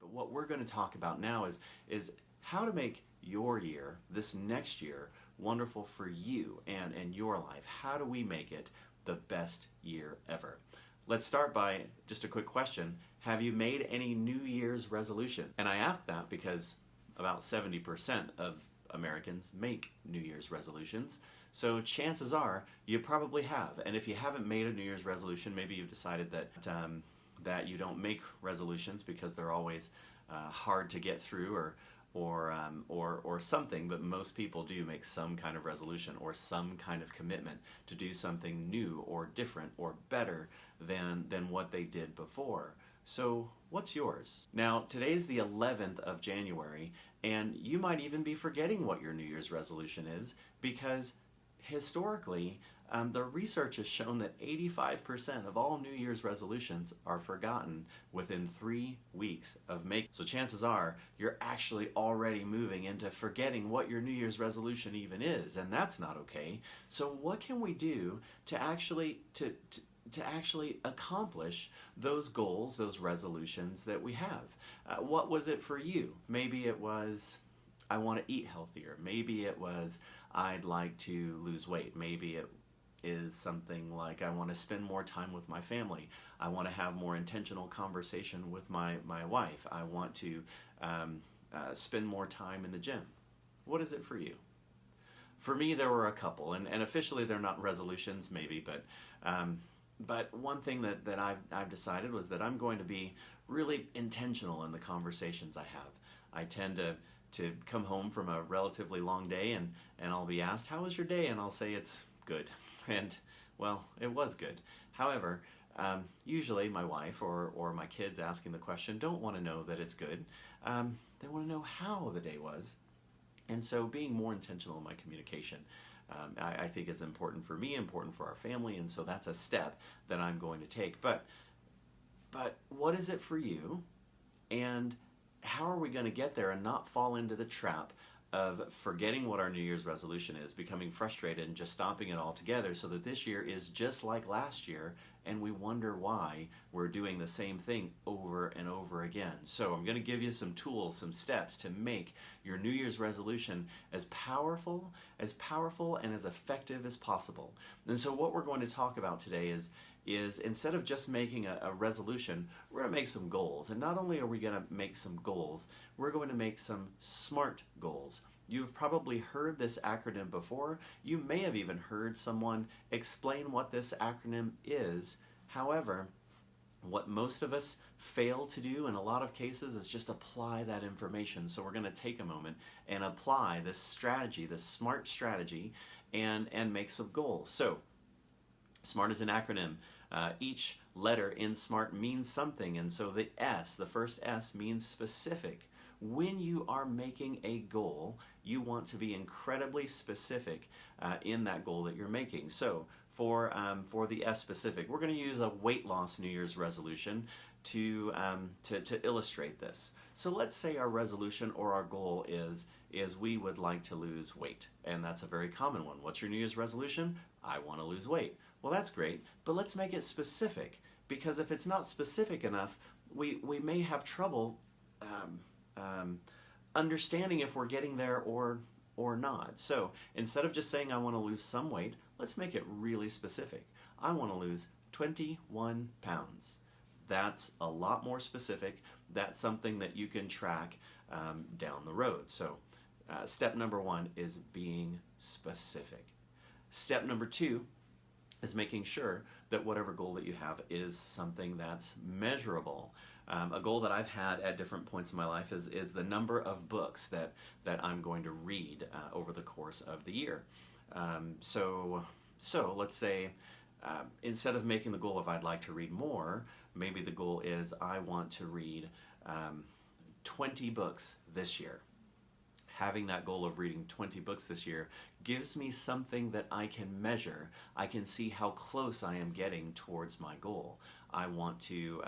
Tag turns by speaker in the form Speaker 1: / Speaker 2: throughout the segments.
Speaker 1: But what we're going to talk about now is how to make your year, this next year, wonderful for you and your life. How do we make it the best year ever? Let's start by just a quick question. Have you made any New Year's resolution? And I ask that because about 70% of Americans make New Year's resolutions. So chances are you probably have. And if you haven't made a New Year's resolution, maybe you've decided that you don't make resolutions because they're always hard to get through or something, but most people do make some kind of resolution or some kind of commitment to do something new or different or better than what they did before. So what's yours? Now, today's the 11th of January, and you might even be forgetting what your New Year's resolution is because historically, the research has shown that 85% of all New Year's resolutions are forgotten within 3 weeks of making. So chances are you're actually already moving into forgetting what your New Year's resolution even is, and that's not okay. So what can we do to actually accomplish those goals, those resolutions that we have? What was it for you? Maybe it was, I want to eat healthier. Maybe it was, I'd like to lose weight. Maybe it is something like, I want to spend more time with my family. I want to have more intentional conversation with my wife. I want to spend more time in the gym. What is it for you? For me, there were a couple, and officially they're not resolutions, maybe, but one thing that I've decided was that I'm going to be really intentional in the conversations I have. I tend to come home from a relatively long day and I'll be asked, how was your day? And I'll say it's good. And well, it was good. However, usually my wife or my kids asking the question don't want to know that it's good. They want to know how the day was. And so being more intentional in my communication, I think is important for me, important for our family, and so that's a step that I'm going to take. But what is it for you? And how are we going to get there and not fall into the trap of forgetting what our New Year's resolution is, becoming frustrated and just stopping it all together so that this year is just like last year and we wonder why we're doing the same thing over and over again. So I'm going to give you some tools, some steps to make your New Year's resolution as powerful and as effective as possible. And so what we're going to talk about today is instead of just making a resolution, we're going to make some goals. And not only are we going to make some goals, we're going to make some SMART goals. You've probably heard this acronym before. You may have even heard someone explain what this acronym is. However, what most of us fail to do in a lot of cases is just apply that information. So we're going to take a moment and apply this strategy, this SMART strategy, and make some goals. So SMART is an acronym. Each letter in SMART means something, and so the S, the first S, means specific. When you are making a goal, you want to be incredibly specific in that goal that you're making. So for the S specific, we're going to use a weight loss New Year's resolution to illustrate this. So let's say our resolution or our goal is we would like to lose weight, and that's a very common one. What's your New Year's resolution? I want to lose weight. Well, that's great, but let's make it specific, because if it's not specific enough, we may have trouble understanding if we're getting there or not. So instead of just saying I want to lose some weight, let's make it really specific. I want to lose 21 pounds. That's a lot more specific. That's something that you can track down the road. So step number 1 is being specific. Step number 2 is making sure that whatever goal that you have is something that's measurable. A goal that I've had at different points in my life is the number of books that I'm going to read over the course of the year. So let's say instead of making the goal of I'd like to read more, maybe the goal is I want to read 20 books this year. Having that goal of reading 20 books this year gives me something that I can measure. I can see how close I am getting towards my goal. I want to,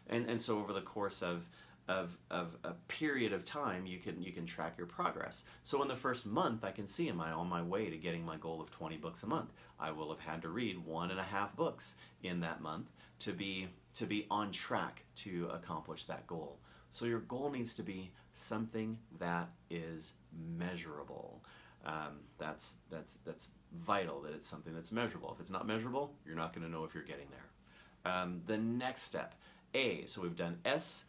Speaker 1: and so over the course of a period of time, you can track your progress. So in the first month, I can see, am I on my way to getting my goal of 20 books a month? I will have had to read 1.5 books in that month to be on track to accomplish that goal. So your goal needs to be something that is measurable. That's vital, that it's something that's measurable. If it's not measurable, you're not going to know if you're getting there. The next step, A. So we've done S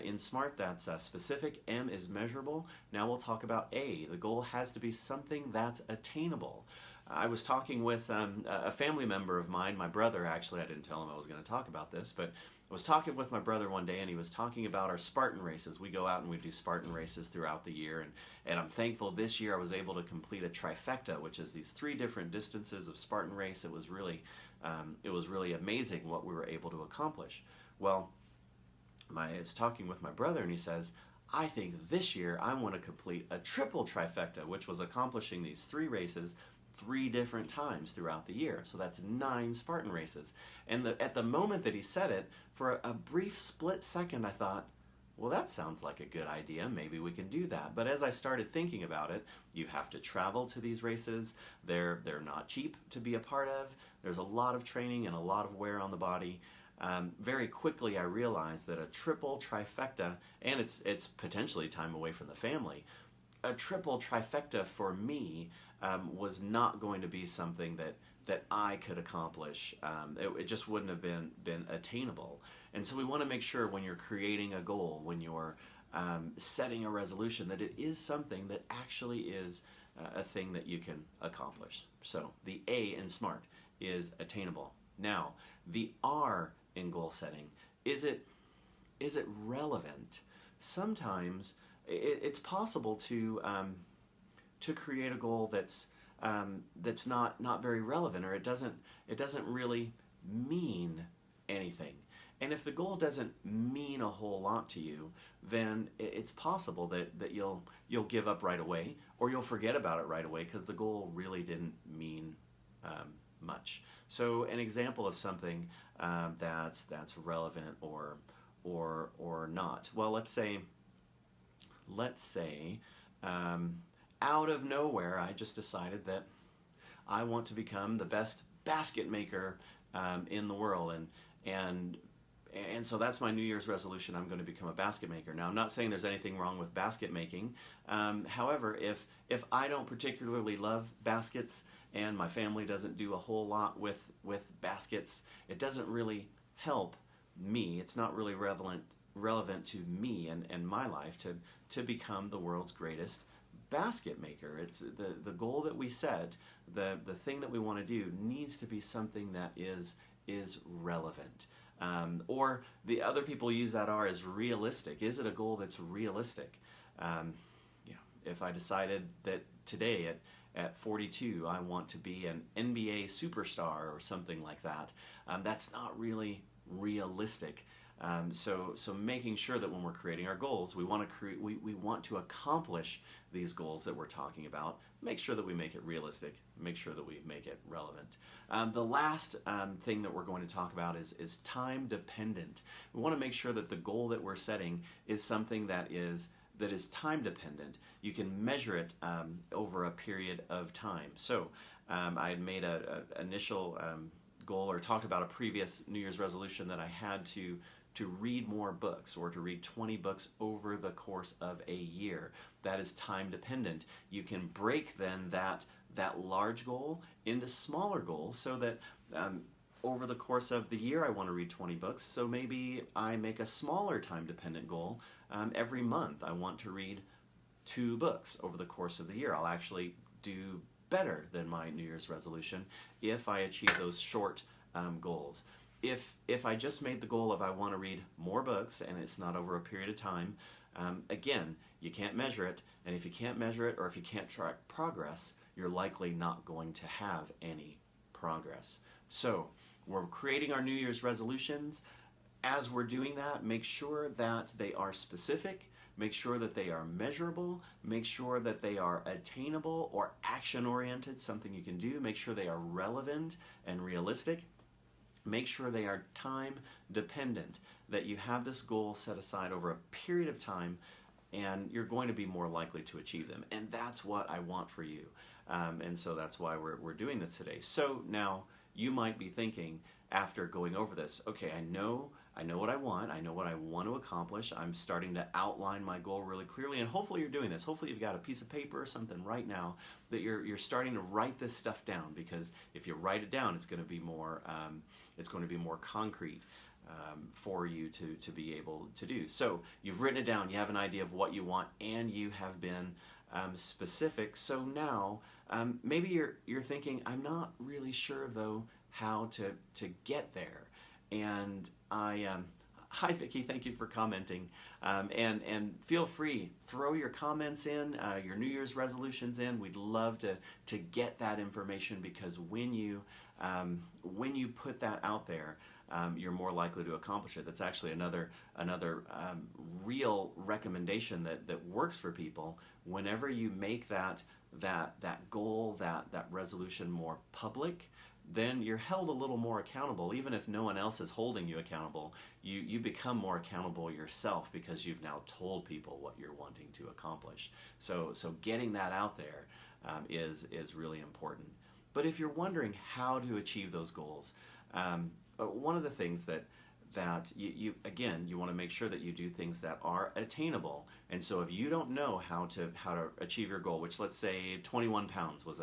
Speaker 1: in SMART, that's specific. M is measurable. Now we'll talk about A. The goal has to be something that's attainable. I was talking with a family member of mine, my brother actually. I didn't tell him I was going to talk about this, but I was talking with my brother one day, and he was talking about our Spartan races. We go out and we do Spartan races throughout the year, and I'm thankful this year I was able to complete a trifecta, which is these 3 different distances of Spartan race. It was really amazing what we were able to accomplish. Well, I was talking with my brother, and he says, I think this year I want to complete a triple trifecta, which was accomplishing these 3 races 3 different times throughout the year. So that's 9 Spartan races. And at the moment that he said it, for a brief split second, I thought, well, that sounds like a good idea. Maybe we can do that. But as I started thinking about it, you have to travel to these races. They're not cheap to be a part of. There's a lot of training and a lot of wear on the body. Very quickly I realized that a triple trifecta, and it's potentially time away from the family, a triple trifecta for me was not going to be something that I could accomplish. It just wouldn't have been attainable. And so we want to make sure when you're creating a goal, when you're setting a resolution, that it is something that actually is a thing that you can accomplish. So the A in SMART is attainable. Now, the R in goal setting, is it relevant? Sometimes it's possible to create a goal that's not very relevant, or it doesn't really mean anything. And if the goal doesn't mean a whole lot to you, then it's possible that you'll give up right away, or you'll forget about it right away because the goal really didn't mean much. So an example of something that's relevant or not. Well, let's say out of nowhere, I just decided that I want to become the best basket maker in the world, and so that's my New Year's resolution. I'm going to become a basket maker. Now, I'm not saying there's anything wrong with basket making. However, if I don't particularly love baskets and my family doesn't do a whole lot with baskets, it doesn't really help me. It's not really relevant to me and my life to become the world's greatest basket maker. It's the goal that we set, the thing that we want to do needs to be something that is relevant. Or the other people use that R as realistic. Is it a goal that's realistic? If I decided that today at 42 I want to be an NBA superstar or something like that, that's not really realistic. So making sure that when we're creating our goals, we want to accomplish these goals that we're talking about. Make sure that we make it realistic. Make sure that we make it relevant. The last thing that we're going to talk about is time dependent. We want to make sure that the goal that we're setting is something that is time dependent. You can measure it over a period of time. So I had made an initial goal, or talked about a previous New Year's resolution, that I had to read more books, or to read 20 books over the course of a year. That is time dependent. You can break then that large goal into smaller goals, so that over the course of the year I want to read 20 books, so maybe I make a smaller time dependent goal. Every month I want to read 2 books over the course of the year. I'll actually do better than my New Year's resolution if I achieve those short goals. If I just made the goal of I want to read more books and it's not over a period of time, again, you can't measure it, and if you can't measure it, or if you can't track progress, you're likely not going to have any progress. So we're creating our New Year's resolutions. As we're doing that, make sure that they are specific, make sure that they are measurable, make sure that they are attainable or action-oriented, something you can do, make sure they are relevant and realistic. Make sure they are time dependent, that you have this goal set aside over a period of time, and you're going to be more likely to achieve them. And that's what I want for you. And so that's why we're doing this today. So now you might be thinking, after going over this, okay, I know what I want. I know what I want to accomplish. I'm starting to outline my goal really clearly, and hopefully you're doing this. Hopefully you've got a piece of paper or something right now that you're starting to write this stuff down, because if you write it down, it's going to be more concrete for you to be able to do. So you've written it down. You have an idea of what you want, and you have been specific. So now maybe you're thinking, I'm not really sure though how to get there. And hi Vicki, thank you for commenting. And feel free, throw your comments in, your New Year's resolutions in. We'd love to get that information, because when you put that out there, you're more likely to accomplish it. That's actually another real recommendation that works for people. Whenever you make that goal, that resolution more public, then you're held a little more accountable. Even if no one else is holding you accountable, you become more accountable yourself, because you've now told people what you're wanting to accomplish. So getting that out there is really important. But if you're wondering how to achieve those goals, one of the things that you want to make sure that you do things that are attainable. And so if you don't know how to achieve your goal, which, let's say 21 pounds was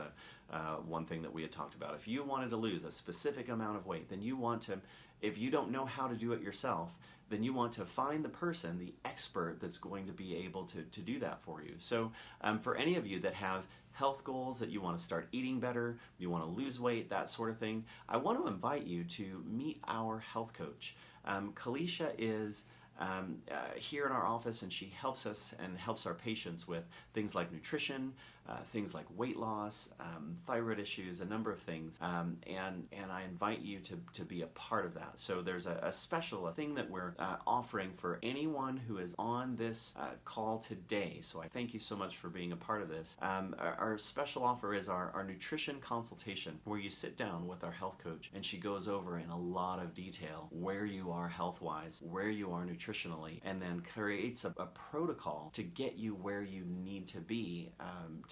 Speaker 1: one thing that we had talked about. If you wanted to lose a specific amount of weight, then you want to, if you don't know how to do it yourself, then you want to find the person, the expert that's going to be able to do that for you. So for any of you that have health goals, that you want to start eating better, you want to lose weight, that sort of thing, I want to invite you to meet our health coach. Kalisha is here in our office, and she helps us and helps our patients with things like nutrition, things like weight loss, thyroid issues, a number of things, and I invite you to be a part of that. So there's a thing that we're offering for anyone who is on this call today. So I thank you so much for being a part of this. Our special offer is our nutrition consultation, where you sit down with our health coach, and she goes over in a lot of detail where you are health-wise, where you are nutritionally, and then creates a protocol to get you where you need to be,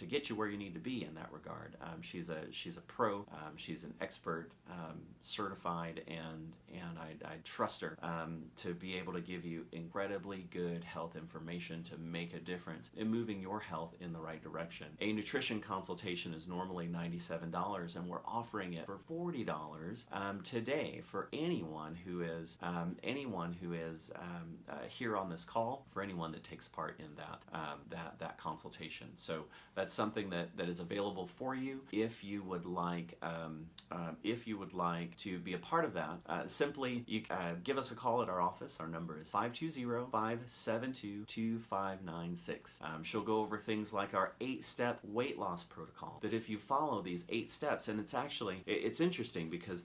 Speaker 1: in that regard. She's a pro. She's an expert, certified, and I trust her to be able to give you incredibly good health information to make a difference in moving your health in the right direction. A nutrition consultation is normally $97, and we're offering it for $40 today for anyone who is here on this call, for anyone that takes part in that consultation. So that's something that is available for you. If you would like to be a part of that, simply you give us a call at our office. Our number is 520-572-2596. She'll go over things like our 8-step weight loss protocol, that if you follow these 8 steps, and it's interesting, because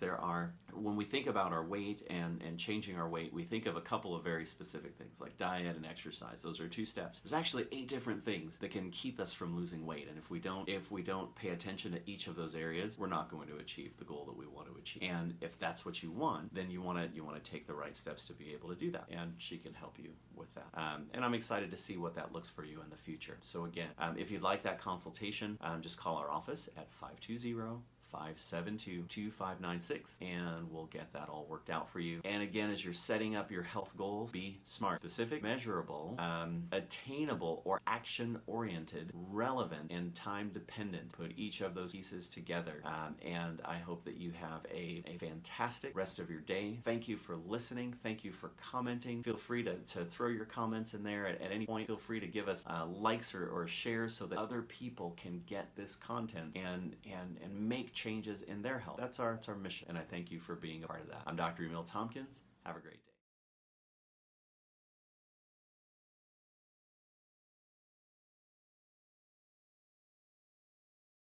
Speaker 1: when we think about our weight and changing our weight, we think of a couple of very specific things like diet and exercise. Those are 2 steps. There's actually 8 different things that can keep us from losing weight, and if we don't pay attention to each of those areas, we're not going to achieve the goal that we want to achieve. And if that's what you want, then you want to take the right steps to be able to do that, and she can help you with that. And I'm excited to see what that looks for you in the future. So again, if you'd like that consultation, just call our office at 520-572-2596, and we'll get that all worked out for you. And again, as you're setting up your health goals, be smart, specific, measurable, attainable, or action-oriented, relevant, and time-dependent. Put each of those pieces together, and I hope that you have a fantastic rest of your day. Thank you for listening. Thank you for commenting. Feel free to throw your comments in there at any point. Feel free to give us likes or shares, so that other people can get this content and make changes in their health. That's our mission, and I thank you for being a part of that. I'm Dr. Emil Tompkins. Have a great day.